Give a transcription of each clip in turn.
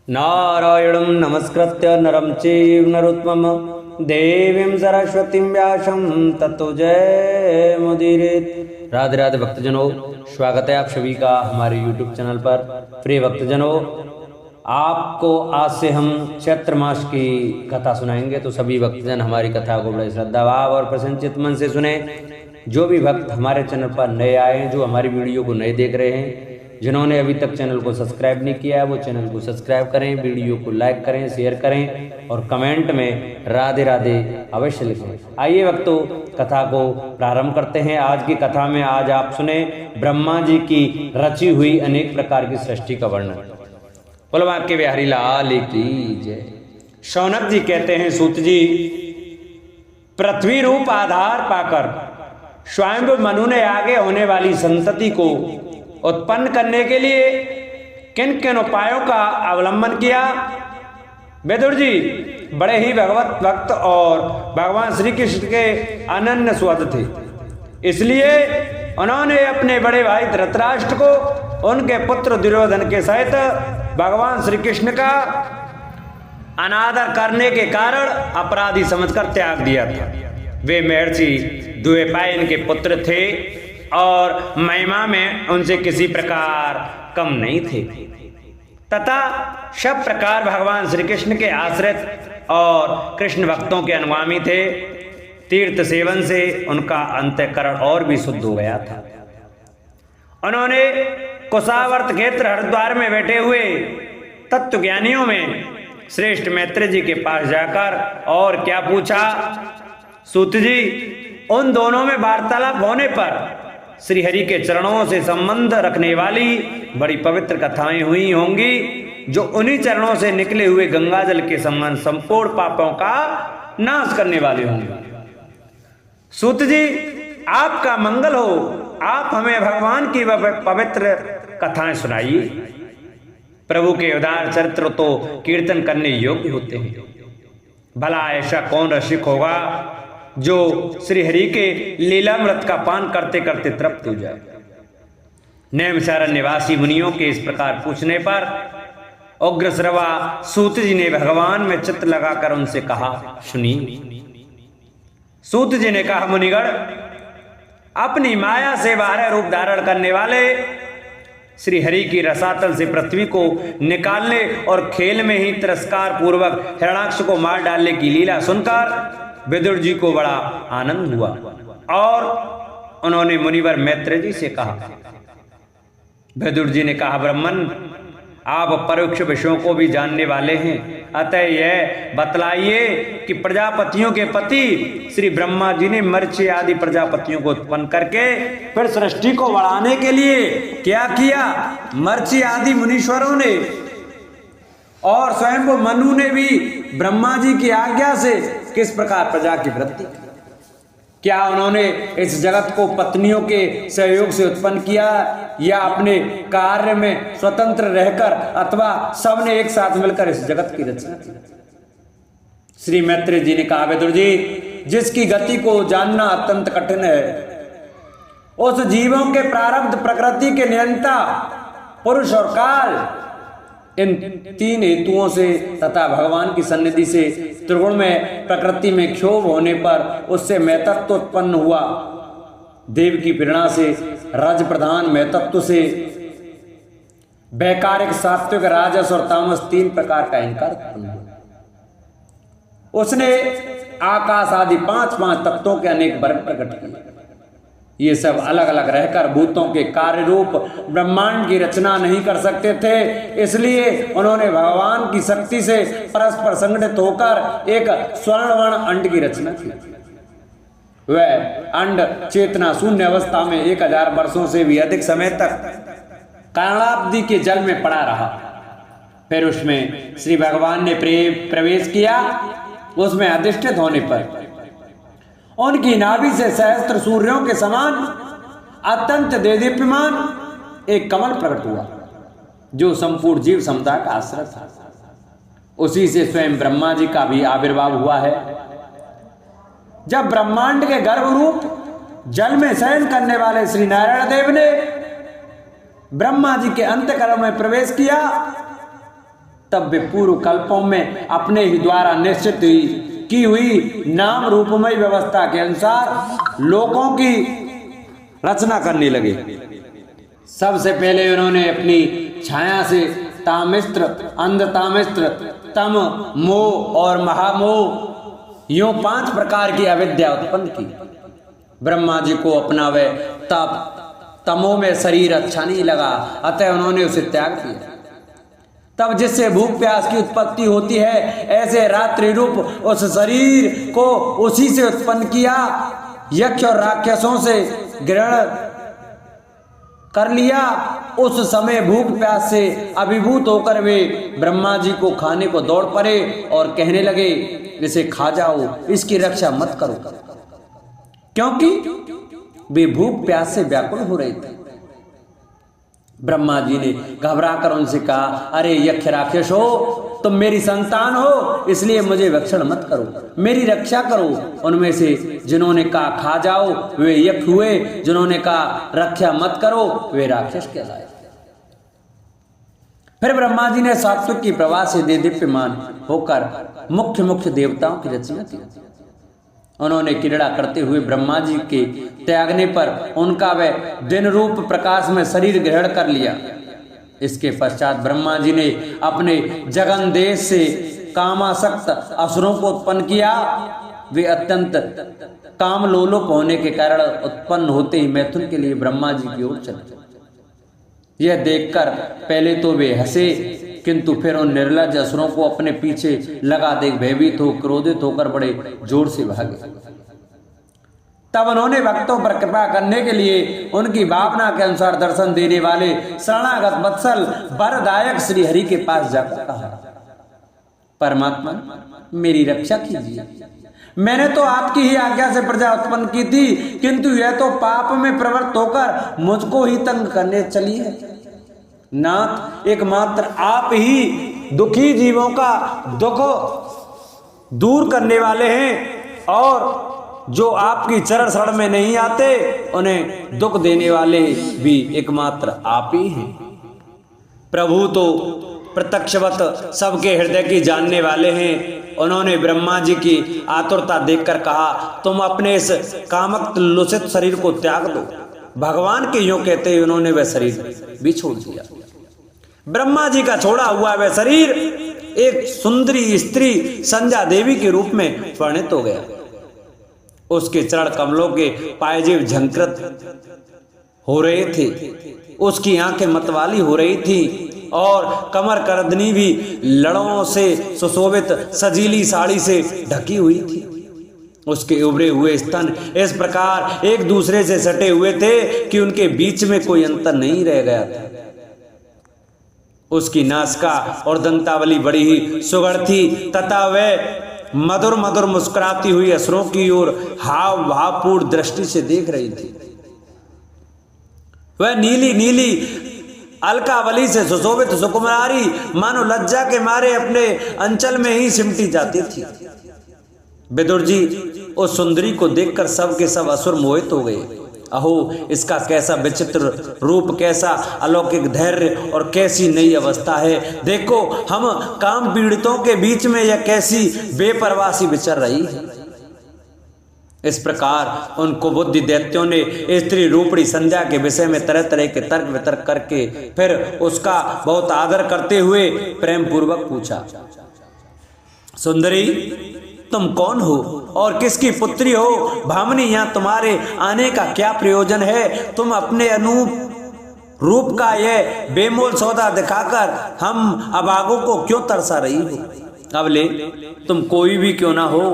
नारायणं नमस्कृत्य नरं चैव नरोत्तमं देवीं सरस्वतीं व्यासं ततो जयमुदीरयेत्। राधे राधे भक्तजनों, स्वागत है आप सभी का हमारे YouTube चैनल पर। प्रिय भक्तजनों, आपको आज से हम चैत्र मास की कथा सुनाएंगे, तो सभी भक्तजन हमारी कथा को बड़े श्रद्धा भाव और प्रसन्नचित्त मन से सुने। जो भी भक्त हमारे चैनल पर नए आए हैं, जो हमारी वीडियो को नए देख रहे हैं, जिन्होंने अभी तक चैनल को सब्सक्राइब नहीं किया है, वो चैनल को सब्सक्राइब करें, वीडियो को लाइक करें, शेयर करें और कमेंट में राधे राधे अवश्य लिखें। आइए भक्तों, कथा को प्रारंभ करते हैं। आज की कथा में आज आप सुने ब्रह्मा जी की रची हुई अनेक प्रकार की सृष्टि का वर्णन। बोलो आपके बिहारी लाल की जय। शौनक जी कहते हैं, सूत जी, पृथ्वी रूप आधार पाकर स्वयं मनु ने आगे होने वाली संतति को उत्पन्न करने के लिए किन किन उपायों का अवलंबन किया। विदुर जी बड़े ही भगवत भक्त और भगवान श्री कृष्ण के अनन्य स्वद थे, इसलिए उन्होंने अपने बड़े भाई धृतराष्ट्र को उनके पुत्र दुर्योधन के सहित भगवान श्री कृष्ण का अनादर करने के कारण अपराधी समझकर त्याग दिया था। वे महर्षि द्वैपायन के पुत्र थे और महिमा में उनसे किसी प्रकार कम नहीं थे, तथा सब प्रकार भगवान श्री कृष्ण के आश्रित और कृष्ण भक्तों के अनुगामी थे। तीर्थ सेवन से उनका अंतःकरण और भी शुद्ध हो गया था। उन्होंने कुशावर्त क्षेत्र हरिद्वार में बैठे हुए तत्वज्ञानियों में श्रेष्ठ मैत्री जी के पास जाकर और क्या पूछा। सूत जी, उन दोनों में वार्तालाप होने पर श्री हरि के चरणों से संबंध रखने वाली बड़ी पवित्र कथाएं हुई होंगी, जो उन्हीं चरणों से निकले हुए गंगा जल के समान संपूर्ण पापों का नाश करने वाले होंगे। सूत जी, आपका मंगल हो, आप हमें भगवान की पवित्र कथाएं सुनाइए। प्रभु के उदार चरित्र तो कीर्तन करने योग्य होते हैं। भला ऐसा कौन रसिक होगा जो श्री हरि के लीलामृत का पान करते करते तृप्त हो जाए। नैमिषारण्य निवासी मुनियों के इस प्रकार पूछने पर उग्रश्रवा सूत जी ने भगवान में चित्त लगाकर उनसे कहा, सुनिए। सूत जी ने कहा, मुनिगण, अपनी माया से बारह रूप धारण करने वाले श्री हरि की रसातल से पृथ्वी को निकालने और खेल में ही तिरस्कार पूर्वक हिरणाक्ष को मार डालने की लीला सुनकर विदुर जी को बड़ा आनंद हुआ और उन्होंने मुनिवर मैत्री जी से कहा। विदुर जी ने कहा, ब्राह्मण, आप परोक्ष विषयों को भी जानने वाले हैं, अतः यह बतलाइए कि प्रजापतियों के पति श्री ब्रह्मा जी ने मर्त्य आदि प्रजापतियों को उत्पन्न करके फिर सृष्टि को बढ़ाने के लिए क्या किया। मर्त्य आदि मुनीश्वरों ने और स्वयं को मनु ने भी ब्रह्मा जी की आज्ञा से किस प्रकार प्रजा की वृद्धि। क्या उन्होंने इस जगत को पत्नियों के सहयोग से उत्पन्न किया या अपने कार्य में स्वतंत्र रहकर अथवा सबने एक साथ मिलकर इस जगत की रचना की। श्री मैत्री जी ने कहा, विदुर जी, जिसकी गति को जानना अत्यंत कठिन है, उस जीवों के प्रारब्ध, प्रकृति के नियंता पुरुष और काल, इन तीन हेतुओं से तथा भगवान की सन्निधि से त्रिगुण में प्रकृति में क्षोभ होने पर उससे मैतत्व उत्पन्न हुआ। देव की प्रेरणा से रज प्रधान मैतत्व से वैकारिक, सात्विक, राजस और तामस तीन प्रकार का अहंकार उत्पन्न हुआ। उसने आकाश आदि पांच तत्वों के अनेक वर्ग प्रकट किए। ये सब अलग अलग रहकर भूतों के कार्य रूप ब्रह्मांड की रचना नहीं कर सकते थे, इसलिए उन्होंने भगवान की शक्ति से परस्पर संगठित होकर एक स्वर्णवर्ण अंड की रचना की। वह अंड चेतना शून्य अवस्था में 1000 वर्षों से भी अधिक समय तक कारणाब्दि के जल में पड़ा रहा। फिर उसमें श्री भगवान ने प्रवेश किया। उसमें अधिष्ठित होने पर उनकी नाभि से सहस्त्र सूर्यों के समान अत्यंत देदीप्यमान एक कमल प्रकट हुआ, जो संपूर्ण जीव समुदाय का आश्रय था। उसी से स्वयं ब्रह्मा जी का भी आविर्भाव हुआ है। जब ब्रह्मांड के गर्भ रूप जल में शयन करने वाले श्री नारायण देव ने ब्रह्मा जी के अंतःकरण में प्रवेश किया, तब वे पूर्व कल्पों में अपने ही द्वारा निश्चित की हुई नाम रूपमय व्यवस्था के अनुसार लोकों की रचना करने लगे। सबसे पहले उन्होंने अपनी छाया से तामिस्त्र, अंधतामिस्त्र, तम, मोह और महामोह यूं 5 प्रकार की अविद्या उत्पन्न की। ब्रह्मा जी को अपना वह तमो में शरीर अच्छा नहीं लगा, अतः उन्होंने उसे त्याग दिया। तब जिससे भूख प्यास की उत्पत्ति होती है, ऐसे रात्रि रूप उस शरीर को उसी से उत्पन्न किया। यक्ष और राक्षसों से ग्रहण कर लिया। उस समय भूख प्यास से अभिभूत होकर वे ब्रह्मा जी को खाने को दौड़ पड़े और कहने लगे, इसे खा जाओ, इसकी रक्षा मत करो, क्योंकि वे भूख प्यास से व्याकुल हो रहे थे। ब्रह्मा जी ने घबराकर उनसे कहा, अरे यक्ष राक्षस हो, तुम मेरी संतान हो, इसलिए मुझे भक्षण मत करो, मेरी रक्षा करो। उनमें से जिन्होंने कहा खा जाओ वे यक्ष हुए, जिन्होंने कहा रक्षा मत करो वे राक्षस कहलाए। फिर ब्रह्मा जी ने सात्विक की प्रभा से दीप्यमान होकर मुख्य मुख्य देवताओं की रचना की। उन्होंने क्रीड़ा करते हुए ब्रह्मा जी के त्यागने पर उनका वह दिन रूप प्रकाश में शरीर ग्रहण कर लिया। इसके पश्चात ब्रह्मा जी ने अपने जगन देश से कामासक्त असुरों को उत्पन्न किया। वे अत्यंत काम लोलुप होने के कारण उत्पन्न होते ही मैथुन के लिए ब्रह्मा जी की ओर चले। यह देखकर पहले तो वे हंसे, किंतु फिर उन निर्लज असुरों को अपने पीछे लगा देख भयभीत हो क्रोधित होकर बड़े जोर से भागे। तब उन्होंने भक्तों पर कृपा करने के लिए उनकी भावना के अनुसार दर्शन देने वाले शरणागत वत्सल वरदायक श्री हरि के पास जाकर कहा, परमात्मा मेरी रक्षा कीजिए। मैंने तो आपकी ही आज्ञा से प्रजा उत्पन्न की थी, किंतु यह तो पाप में प्रवृत्त होकर मुझको ही तंग करने चली है। नाथ, एकमात्र आप ही दुखी जीवों का दुख दूर करने वाले हैं, और जो आपकी चरण शरण में नहीं आते उन्हें दुख देने वाले भी एकमात्र आप ही हैं। प्रभु तो प्रत्यक्षवत सबके हृदय की जानने वाले हैं। उन्होंने ब्रह्मा जी की आतुरता देखकर कहा, तुम अपने इस कामक लुसित शरीर को त्याग दो। भगवान के यूं कहते ही उन्होंने वह शरीर भी छोड़ दिया। ब्रह्मा जी का छोड़ा हुआ वह शरीर एक सुंदरी स्त्री संध्या देवी के रूप में परिणित हो गया। उसके चरण कमलों के पायजेब झंकृत हो रहे थे, उसकी आंखें मतवाली हो रही थी और कमर करदनी भी लड़ों से सुशोभित सजीली साड़ी से ढकी हुई थी। उसके उभरे हुए स्तन इस प्रकार एक दूसरे से सटे हुए थे कि उनके बीच में कोई अंतर नहीं रह गया था। उसकी नासिका और दंतावली बड़ी ही सुगढ़ थी तथा वह मधुर मधुर मुस्कुराती हुई असुरों की ओर हाव भावपूर्ण दृष्टि से देख रही थी। वह नीली नीली अलकावली से सुशोभित सुकुमारी मानो लज्जा के मारे अपने अंचल में ही सिमटी जाती थी। विदुर जी उस सुंदरी को देखकर सब के सब असुर मोहित हो गए। अहो, इसका कैसा विचित्र रूप, कैसा अलौकिक धैर्य और कैसी नई अवस्था है। देखो, हम काम पीड़ितों के बीच में यह कैसी बेपरवाही विचर रही है। इस प्रकार उन कुबुद्धि दैत्यों ने स्त्री रूपड़ी संध्या के विषय में तरह तरह के तर्क वितर्क करके फिर उसका बहुत आदर करते हुए प्रेम पूर्वक पूछा, सुंदरी तुम कौन हो और किसकी पुत्री हो? भामिनी, यहाँ तुम्हारे आने का क्या प्रयोजन है? तुम अपने अनूप रूप का यह बेमोल सौदा दिखाकर हम अभागों को क्यों तरसा रही हो? अब ले, तुम कोई भी क्यों ना हो,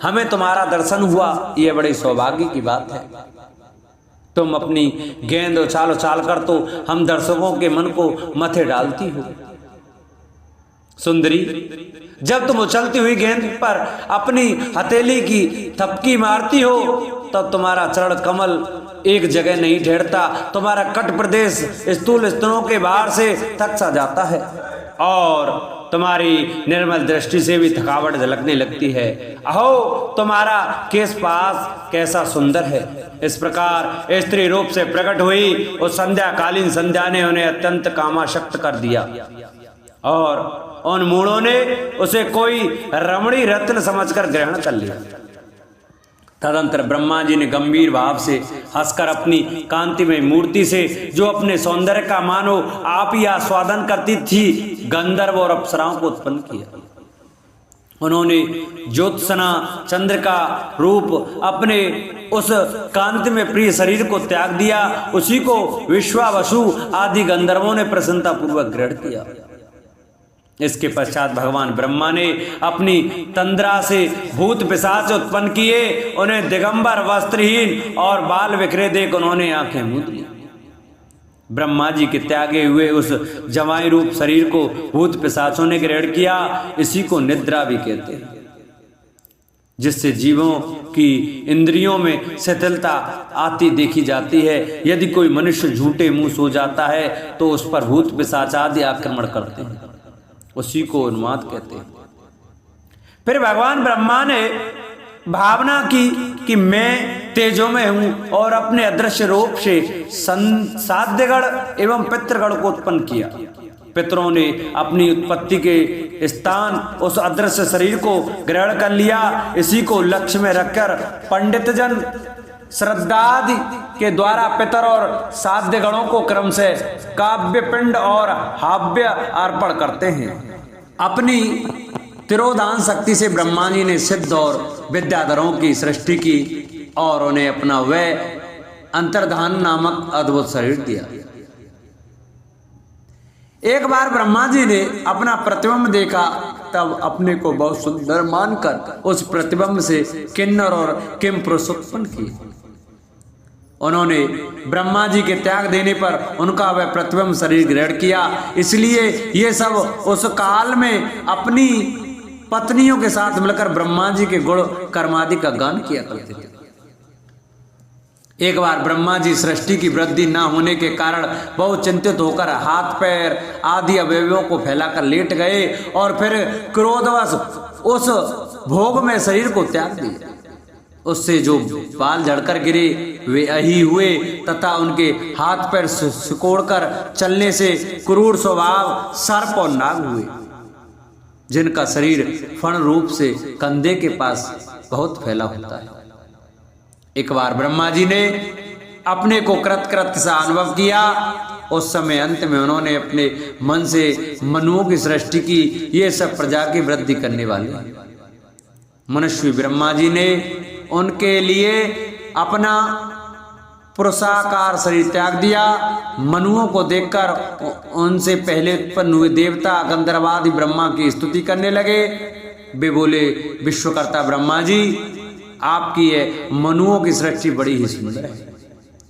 हमें तुम्हारा दर्शन हुआ, यह बड़ी सौभाग्य की बात है। तुम अपनी गेंद उछाल उछाल कर तो हम दर्शकों के मन को मथे डालती हो। सुंदरी, जब तुम उछलती हुई गेंद पर अपनी हथेली की थपकी मारती हो तब तुम्हारा चरण कमल एक जगह नहीं ठहरता, तुम्हारा कट प्रदेश स्थूल स्तनों के बाहर से थक सा जाता है और तुम्हारी निर्मल दृष्टि से भी थकावट झलकने लगती है। अहो, तुम्हारा केश पास कैसा सुंदर है। इस प्रकार स्त्री रूप से प्रकट हुई उस संध्याकालीन संध्या ने उन्हें अत्यंत कामाशक्त कर दिया और उन मूढ़ों ने उसे कोई रमणी रत्न समझकर ग्रहण कर लिया। तदंतर ब्रह्मा जी ने गंभीर भाव से हंसकर अपनी कांतिमय मूर्ति से, जो अपने सौंदर्य का मानो आप ही आस्वादन करती थी, गंधर्व और अप्सराओं को उत्पन्न किया। उन्होंने ज्योत्सना चंद्र का रूप अपने उस कांति में प्रिय शरीर को त्याग दिया। उसी को विश्वावसु आदि गंधर्वों ने प्रसन्नता पूर्वक ग्रहण किया। इसके पश्चात भगवान ब्रह्मा ने अपनी तंद्रा से भूत पिशाच उत्पन्न किए। उन्हें दिगंबर वस्त्रहीन और बाल बिखरे देख उन्होंने आंखें मूंद ली। ब्रह्मा जी के त्यागे हुए उस जवाई रूप शरीर को भूत पिशाचों ने ग्रहण किया। इसी को निद्रा भी कहते हैं, जिससे जीवों की इंद्रियों में शिथिलता आती देखी जाती है। यदि कोई मनुष्य झूठे मुंह सो जाता है तो उस पर भूत पिशाच आदि आक्रमण करते हैं। उसी को उन्माद कहते हैं। फिर भगवान ब्रह्मा ने भावना की कि मैं तेजो में हूं और अपने अदृश्य रूप से साध्यगण एवं पितृगण को उत्पन्न किया। पितरों ने अपनी उत्पत्ति के स्थान उस अदृश्य शरीर को ग्रहण कर लिया। इसी को लक्ष्य में रखकर पंडित जन श्रद्धादि के द्वारा पितर और साध्य गणों को क्रम से काव्य पिंड और हाव्य अर्पण करते हैं। अपनी तिरोधान शक्ति से ब्रह्मा जी ने सिद्ध और विद्याधरों की सृष्टि की और उन्हें अपना वह अंतर्धान नामक अद्भुत शरीर दिया। एक बार ब्रह्मा जी ने अपना प्रतिबिंब देखा, तब अपने को बहुत सुंदर मानकर उस प्रतिबिंब से किन्नर और किम पुरुष उत्पन्न किए। उन्होंने ब्रह्मा जी के त्याग देने पर उनका वह प्रतिबिंब शरीर ग्रहण किया। इसलिए ये सब उस काल में अपनी पत्नियों के साथ मिलकर ब्रह्मा जी के गुण कर्मादि का गान किया करते थे। एक बार ब्रह्मा जी सृष्टि की वृद्धि न होने के कारण बहुत चिंतित होकर हाथ पैर आदि अवयवों को फैलाकर लेट गए और फिर क्रोधवश उस भोग में शरीर को त्याग दिया। उससे जो बाल झड़कर गिरे वे अही हुए तथा उनके हाथ पैर सिकोड़कर चलने से क्रूर स्वभाव सर्प और नाग हुए, जिनका शरीर फण रूप से कंधे के पास बहुत फैला होता है। एक बार ब्रह्मा जी ने अपने को कृतकृत्य सा अनुभव किया। उस समय अंत में उन्होंने अपने मन से मनुओं की सृष्टि की। ये सब प्रजा की वृद्धि करने वाले मनुष्य ब्रह्मा जी ने उनके लिए अपना पुरुषाकार शरीर त्याग दिया। मनुओं को देखकर उनसे पहले उत्पन्न हुए देवता गंधर्वादि ब्रह्मा की स्तुति करने लगे। वे बोले, विश्वकर्ता ब्रह्मा जी, आपकी ये मनुओं की सृष्टि बड़ी ही सुंदर है।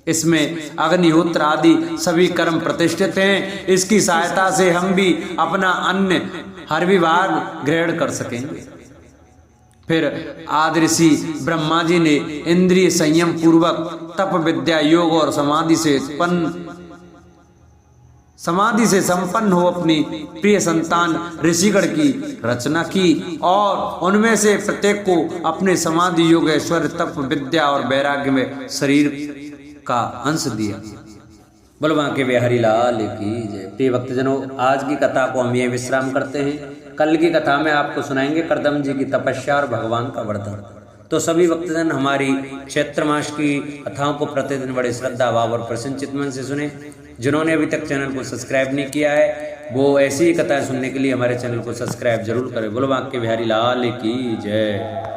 इसमें अग्निहोत्र आदि सभी कर्म प्रतिष्ठित हैं। इसकी सहायता से हम भी अपना अन्य हर विभाग ग्रहण कर सकेंगे। फिर आदि ऋषि ब्रह्मा जी ने इंद्रिय संयम पूर्वक तप विद्या योग और समाधि से संपन्न हो अपनी प्रिय संतान ऋषिगण की रचना की और उनमें से प्रत्येक को अपने समाधि योग ऐश्वर्य तप विद्या और वैराग्य में शरीर का अंश दिया। बोलो बांके बिहारी लाल की जय। प्रिय भक्तजनों, आज की कथा को हम ये विश्राम करते हैं। कल की कथा में आपको सुनाएंगे करदम जी की तपस्या और भगवान का वरदान। तो सभी भक्तजन हमारी चैत्र मास की कथाओं को प्रतिदिन बड़े श्रद्धा भाव और प्रसन्न चित्त से सुने। जिन्होंने अभी तक चैनल को सब्सक्राइब नहीं किया है वो ऐसी ही कथाएं सुनने के लिए हमारे चैनल को सब्सक्राइब जरूर करें। बोलो बांके बिहारी लाल की जय।